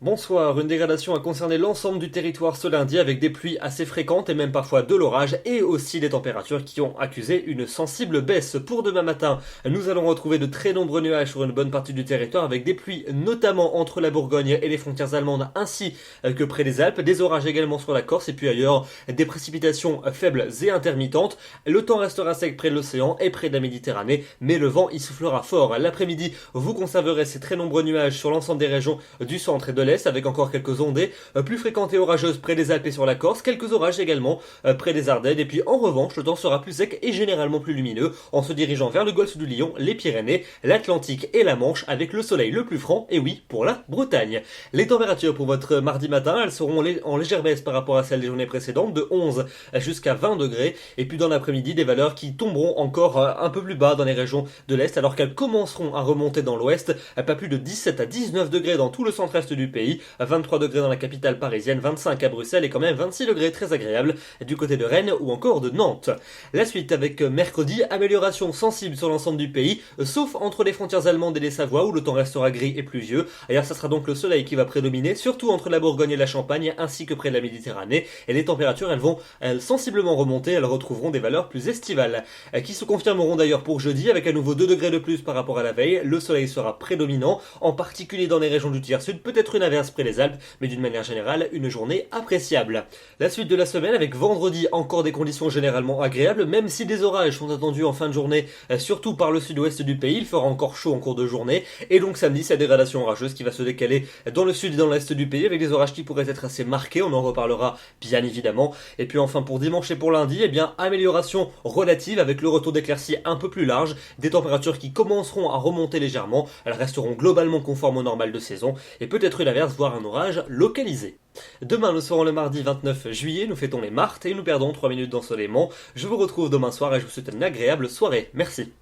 Bonsoir, une dégradation a concerné l'ensemble du territoire ce lundi avec des pluies assez fréquentes et même parfois de l'orage et aussi des températures qui ont accusé une sensible baisse. Pour demain matin, nous allons retrouver de très nombreux nuages sur une bonne partie du territoire avec des pluies notamment entre la Bourgogne et les frontières allemandes ainsi que près des Alpes, des orages également sur la Corse et puis ailleurs des précipitations faibles et intermittentes. Le temps restera sec près de l'océan et près de la Méditerranée, mais le vent y soufflera fort. L'après-midi, vous conserverez ces très nombreux nuages sur l'ensemble des régions du centre et de l'est avec encore quelques ondées plus fréquentes et orageuses près des Alpes et sur la Corse, quelques orages également près des Ardennes et puis en revanche le temps sera plus sec et généralement plus lumineux en se dirigeant vers le golfe du Lion, les Pyrénées, l'Atlantique et la Manche avec le soleil le plus franc et oui pour la Bretagne. Les températures pour votre mardi matin, elles seront en légère baisse par rapport à celles des journées précédentes de 11 jusqu'à 20 degrés et puis dans l'après-midi des valeurs qui tomberont encore un peu plus bas dans les régions de l'Est alors qu'elles commenceront à remonter dans l'Ouest, pas plus de 17 à 19 degrés dans tout le centre-est du pays, 23 degrés dans la capitale parisienne, 25 à Bruxelles et quand même 26 degrés très agréables du côté de Rennes ou encore de Nantes. La suite avec mercredi, amélioration sensible sur l'ensemble du pays, sauf entre les frontières allemandes et les Savoies où le temps restera gris et pluvieux. Ailleurs, ça sera donc le soleil qui va prédominer, surtout entre la Bourgogne et la Champagne ainsi que près de la Méditerranée. Et les températures, elles vont sensiblement remonter, elles retrouveront des valeurs plus estivales, qui se confirmeront d'ailleurs pour jeudi avec à nouveau 2 degrés de plus par rapport à la veille. Le soleil sera prédominant, en particulier dans les régions du tiers sud, peut-être une averse près des Alpes, mais d'une manière générale, une journée appréciable. La suite de la semaine avec vendredi encore des conditions généralement agréables, même si des orages sont attendus en fin de journée, surtout par le sud-ouest du pays, il fera encore chaud en cours de journée, et donc samedi, c'est la dégradation orageuse qui va se décaler dans le sud et dans l'est du pays, avec des orages qui pourraient être assez marqués, on en reparlera bien évidemment. Et puis enfin pour dimanche et pour lundi, eh bien amélioration relative avec le retour d'éclaircies un peu plus large, des températures qui commenceront à remonter légèrement, elles resteront globalement conformes au normal de saison, et peut-être une averse, voire un orage localisé. Demain, nous serons le mardi 29 juillet, nous fêtons les Martes et nous perdons 3 minutes d'ensoleillement. Je vous retrouve demain soir et je vous souhaite une agréable soirée. Merci.